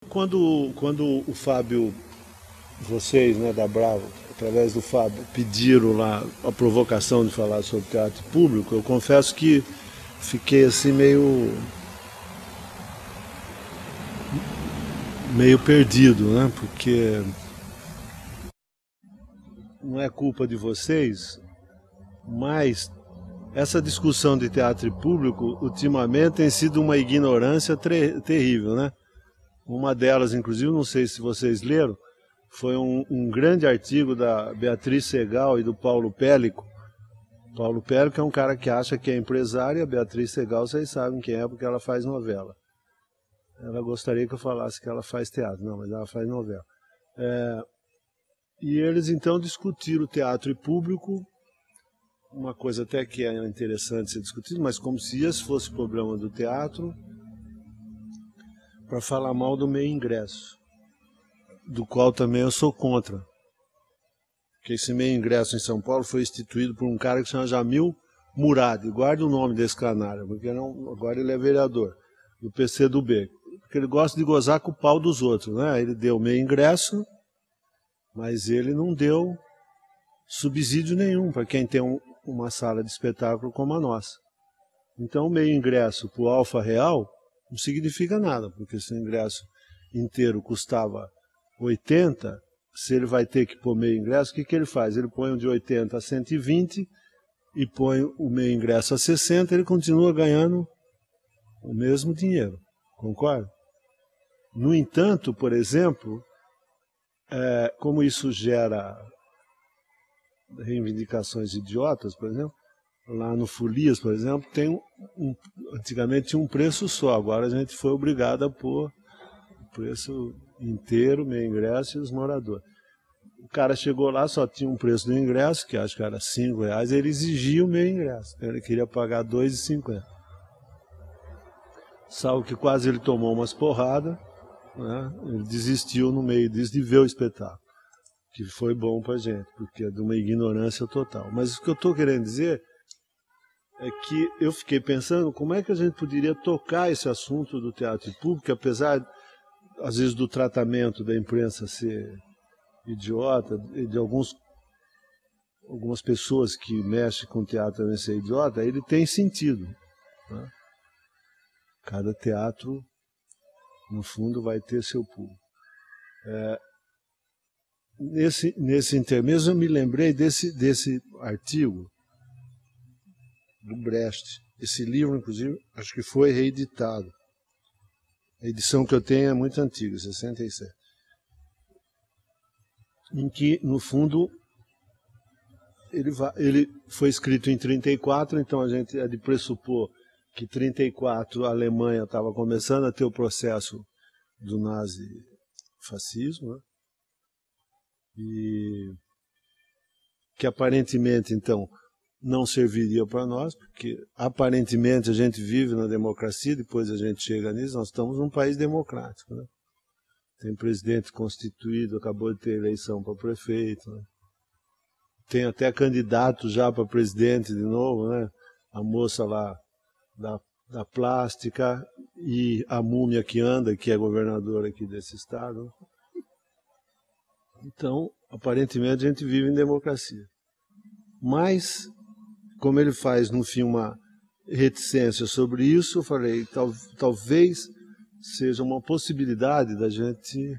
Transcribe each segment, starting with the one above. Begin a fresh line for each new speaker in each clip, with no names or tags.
Quando o Fábio, vocês, né, da Bravo, através do Fábio, pediram lá a provocação de falar sobre teatro público, eu confesso que fiquei assim meio perdido, né? Porque não é culpa de vocês, mas essa discussão de teatro público ultimamente tem sido uma ignorância terrível, né? Uma delas, inclusive, não sei se vocês leram, foi um grande artigo da Beatriz Segal e do Paulo Pellico. Paulo Pellico é um cara que acha que é empresário, e a Beatriz Segal, vocês sabem quem é, porque ela faz novela. Ela gostaria que eu falasse que ela faz teatro, não, mas ela faz novela. E eles então discutiram teatro e público, uma coisa até que é interessante ser discutida, mas como se esse fosse o problema do teatro, para falar mal do meio ingresso, do qual também eu sou contra. Porque esse meio ingresso em São Paulo foi instituído por um cara que se chama Jamil Murad, guarda o nome desse canário, porque não, agora ele é vereador do PCdoB, porque ele gosta de gozar com o pau dos outros, né? Ele deu meio ingresso, mas ele não deu subsídio nenhum para quem tem uma sala de espetáculo como a nossa. Então o meio ingresso para o Alfa Real não significa nada, porque se o ingresso inteiro custava 80, se ele vai ter que pôr meio ingresso, o que ele faz? Ele põe um de 80 a 120 e põe o meio ingresso a 60, ele continua ganhando o mesmo dinheiro, concorda? No entanto, por exemplo, como isso gera reivindicações idiotas, por exemplo, lá no Folias, por exemplo, tem antigamente tinha um preço só, agora a gente foi obrigado a pôr o preço inteiro, meio ingresso e os moradores. O cara chegou lá, só tinha um preço do ingresso, que acho que era R$5, ele exigia o meio ingresso, ele queria pagar R$2,50. Salvo que quase ele tomou umas porradas, né? Ele desistiu no meio disso de ver o espetáculo, que foi bom pra gente, porque é de uma ignorância total. Mas o que eu estou querendo dizer é que eu fiquei pensando como é que a gente poderia tocar esse assunto do teatro público, apesar, às vezes, do tratamento da imprensa ser idiota, de algumas pessoas que mexem com teatro também ser idiota, ele tem sentido, né? Cada teatro, no fundo, vai ter seu público. Nesse intermêdio, eu me lembrei desse artigo do Brecht. Esse livro, inclusive, acho que foi reeditado. A edição que eu tenho é muito antiga, 67. Em que, no fundo, ele foi escrito em 34, então a gente é de pressupor que em 34 a Alemanha estava começando a ter o processo do nazifascismo, né? E que aparentemente, então, não serviria para nós, porque aparentemente a gente vive na democracia, depois a gente chega nisso, nós estamos num país democrático, né? Tem presidente constituído, acabou de ter eleição para prefeito, né? Tem até candidato já para presidente de novo, né? A moça lá da plástica e a múmia que anda, que é governadora aqui desse estado. Então, aparentemente, a gente vive em democracia. Mas, como ele faz, no fim, uma reticência sobre isso, eu falei, talvez seja uma possibilidade da gente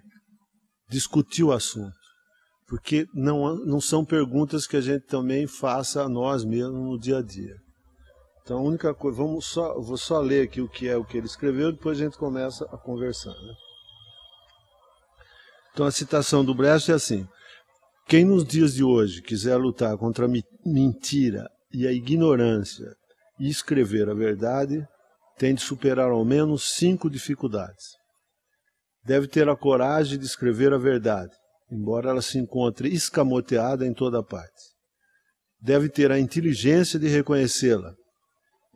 discutir o assunto. Porque não são perguntas que a gente também faça a nós mesmos no dia a dia. Então, a única coisa, vou só ler aqui o que ele escreveu, depois a gente começa a conversar, né? Então, a citação do Brecht é assim: quem nos dias de hoje quiser lutar contra a mentira e a ignorância e escrever a verdade, tem de superar ao menos 5 dificuldades. Deve ter a coragem de escrever a verdade, embora ela se encontre escamoteada em toda parte. Deve ter a inteligência de reconhecê-la,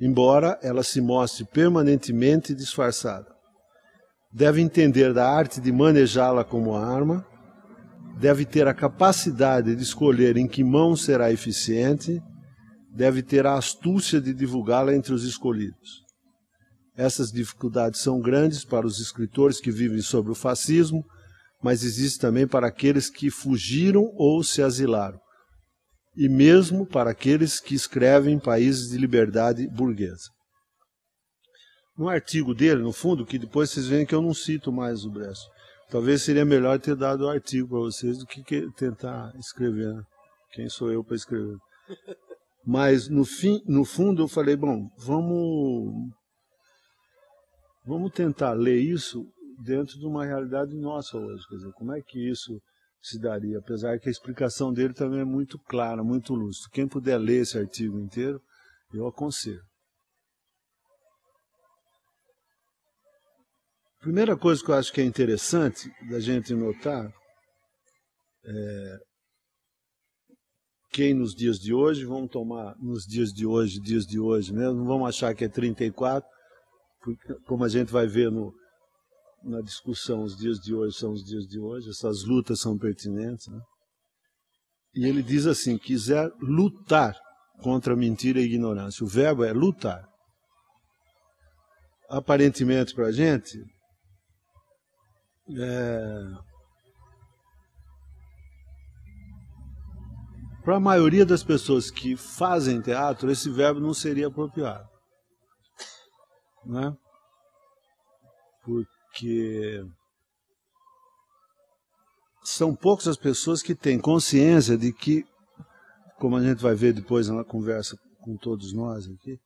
embora ela se mostre permanentemente disfarçada. Deve entender da arte de manejá-la como arma, deve ter a capacidade de escolher em que mão será eficiente, deve ter a astúcia de divulgá-la entre os escolhidos. Essas dificuldades são grandes para os escritores que vivem sob o fascismo, mas existe também para aqueles que fugiram ou se asilaram, e mesmo para aqueles que escrevem em países de liberdade burguesa. No artigo dele, no fundo, que depois vocês veem que eu não cito mais o Brecht, talvez seria melhor ter dado o artigo para vocês do que tentar escrever, né? Quem sou eu para escrever? Mas, no fundo, eu falei, bom, vamos tentar ler isso dentro de uma realidade nossa hoje. Quer dizer, como é que isso se daria? Apesar que a explicação dele também é muito clara, muito lúcida. Quem puder ler esse artigo inteiro, eu aconselho. Primeira coisa que eu acho que é interessante da gente notar é quem nos dias de hoje, vamos tomar nos dias de hoje mesmo, não vamos achar que é 34, porque, como a gente vai ver na discussão, os dias de hoje são os dias de hoje, essas lutas são pertinentes, né? E ele diz assim, quiser lutar contra a mentira e a ignorância. O verbo é lutar. Aparentemente para a gente, para a maioria das pessoas que fazem teatro, esse verbo não seria apropriado, né? Porque são poucas as pessoas que têm consciência de que, como a gente vai ver depois na conversa com todos nós aqui,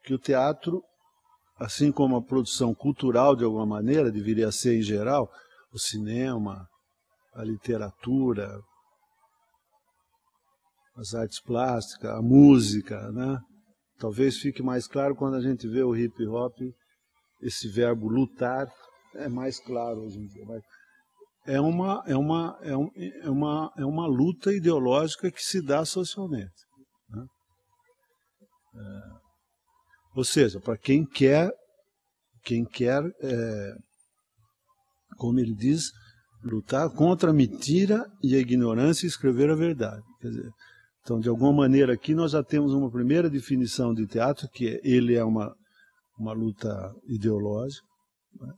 que o teatro, assim como a produção cultural de alguma maneira, deveria ser em geral, o cinema, a literatura, as artes plásticas, a música, né? Talvez fique mais claro quando a gente vê o hip hop, esse verbo lutar é mais claro hoje em dia. Mas é uma luta ideológica que se dá socialmente, né? Ou seja, para quem quer, como ele diz, lutar contra a mentira e a ignorância e escrever a verdade. Quer dizer, então, de alguma maneira, aqui nós já temos uma primeira definição de teatro, que ele é uma luta ideológica, né?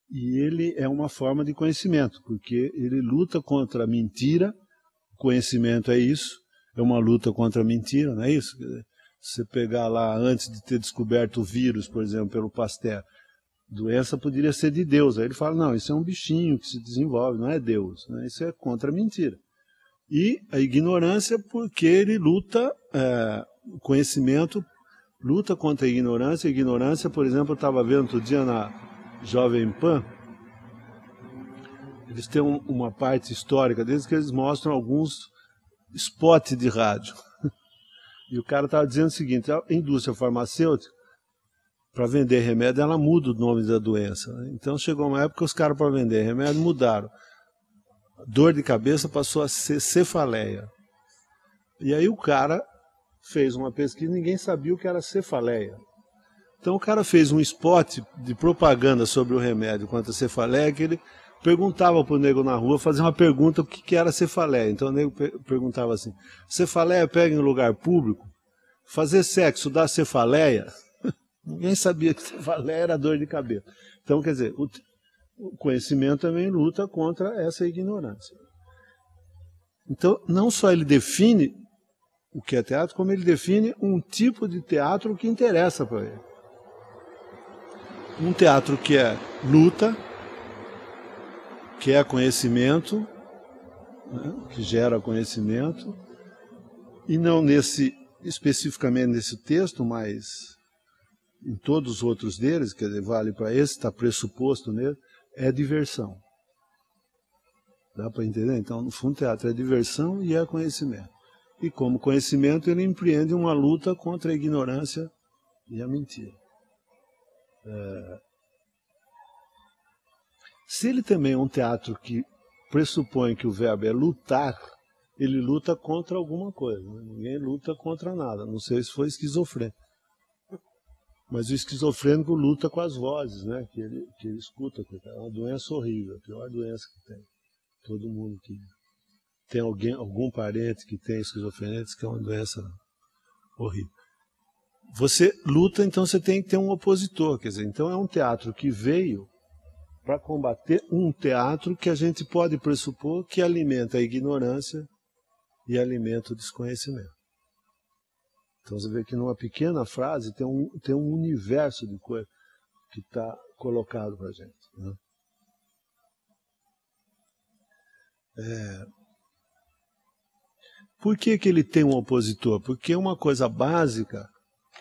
E ele é uma forma de conhecimento, porque ele luta contra a mentira, conhecimento é isso, é uma luta contra a mentira, não é isso? Quer dizer, se você pegar lá, antes de ter descoberto o vírus, por exemplo, pelo Pasteur, doença poderia ser de Deus. Aí ele fala, não, isso é um bichinho que se desenvolve, não é Deus, né? Isso é contra a mentira. E a ignorância, porque ele luta, o conhecimento luta contra a ignorância. A ignorância, por exemplo, eu estava vendo outro dia na Jovem Pan, eles têm uma parte histórica deles que eles mostram alguns spots de rádio. E o cara estava dizendo o seguinte, a indústria farmacêutica, para vender remédio, ela muda o nome da doença, né? Então chegou uma época que os caras, para vender remédio, mudaram. Dor de cabeça passou a ser cefaleia. E aí o cara fez uma pesquisa e ninguém sabia o que era cefaleia. Então o cara fez um spot de propaganda sobre o remédio contra a cefaleia, que ele perguntava para o nego na rua, fazia uma pergunta o que era cefaleia. Então o nego perguntava assim, cefaleia pega em lugar público? Fazer sexo dá cefaleia? Ninguém sabia que cefaleia era dor de cabeça. Então, quer dizer, o conhecimento também luta contra essa ignorância. Então, não só ele define o que é teatro, como ele define um tipo de teatro que interessa para ele. Um teatro que é luta, que é conhecimento, né, que gera conhecimento, e não especificamente nesse texto, mas em todos os outros deles, quer dizer, vale para esse, está pressuposto nele, é diversão. Dá para entender? Então, no fundo, teatro é diversão e é conhecimento. E como conhecimento, ele empreende uma luta contra a ignorância e a mentira. Se ele também é um teatro que pressupõe que o verbo é lutar, ele luta contra alguma coisa, né? Ninguém luta contra nada, não sei se foi esquizofrênico. Mas o esquizofrênico luta com as vozes, né? que ele escuta. É uma doença horrível, a pior doença que tem. Todo mundo que tem algum parente que tem esquizofrenia diz que é uma doença horrível. você luta, então você tem que ter um opositor. Quer dizer, então é um teatro que veio para combater um teatro que a gente pode pressupor que alimenta a ignorância e alimenta o desconhecimento. Então você vê que numa pequena frase tem um universo de coisa que está colocado para a gente, né? Por que ele tem um opositor? Porque uma coisa básica,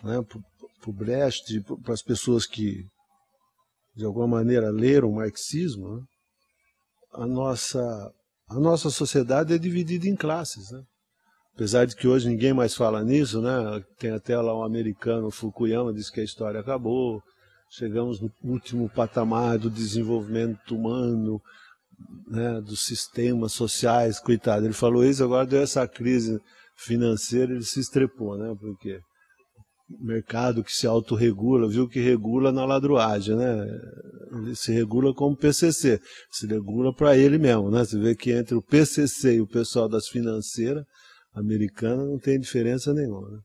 né, para o Brecht, para as pessoas que de alguma maneira leram o marxismo, né, a nossa sociedade é dividida em classes, né? Apesar de que hoje ninguém mais fala nisso, né? Tem até lá um americano, Fukuyama, diz que a história acabou, chegamos no último patamar do desenvolvimento humano, né, dos sistemas sociais, coitado. Ele falou isso, agora deu essa crise financeira, ele se estrepou, né? Porque o mercado que se autorregula, viu que regula na ladruagem, né? Ele se regula como PCC, se regula para ele mesmo, né? Você vê que entre o PCC e o pessoal das financeiras americanas não tem diferença nenhuma, né?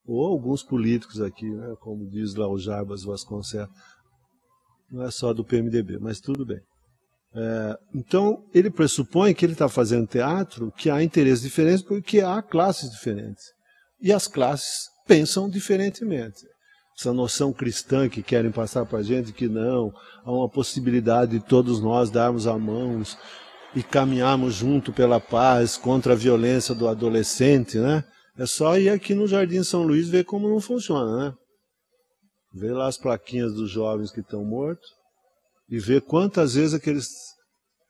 Ou alguns políticos aqui, né? Como diz lá o Jarbas Vasconcelos, não é só do PMDB, mas tudo bem. Então, ele pressupõe que ele está fazendo teatro, que há interesses diferentes, porque há classes diferentes. E as classes pensam diferentemente. Essa noção cristã que querem passar para a gente, que não, há uma possibilidade de todos nós darmos a mãos e caminharmos junto pela paz contra a violência do adolescente, né? É só ir aqui no Jardim São Luís ver como não funciona, né? Ver lá as plaquinhas dos jovens que estão mortos e ver quantas vezes aqueles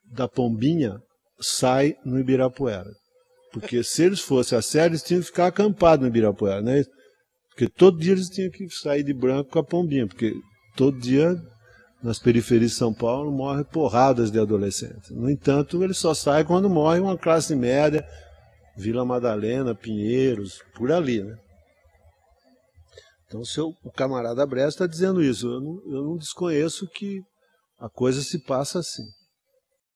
da Pombinha saem no Ibirapuera. Porque se eles fossem a sério, eles tinham que ficar acampados no Ibirapuera, né? Porque todo dia eles tinham que sair de branco com a Pombinha, porque todo dia nas periferias de São Paulo morrem porradas de adolescentes. No entanto, eles só saem quando morre uma classe média, Vila Madalena, Pinheiros, por ali, né? Então o camarada Brecht está dizendo isso. Eu não desconheço que a coisa se passa assim.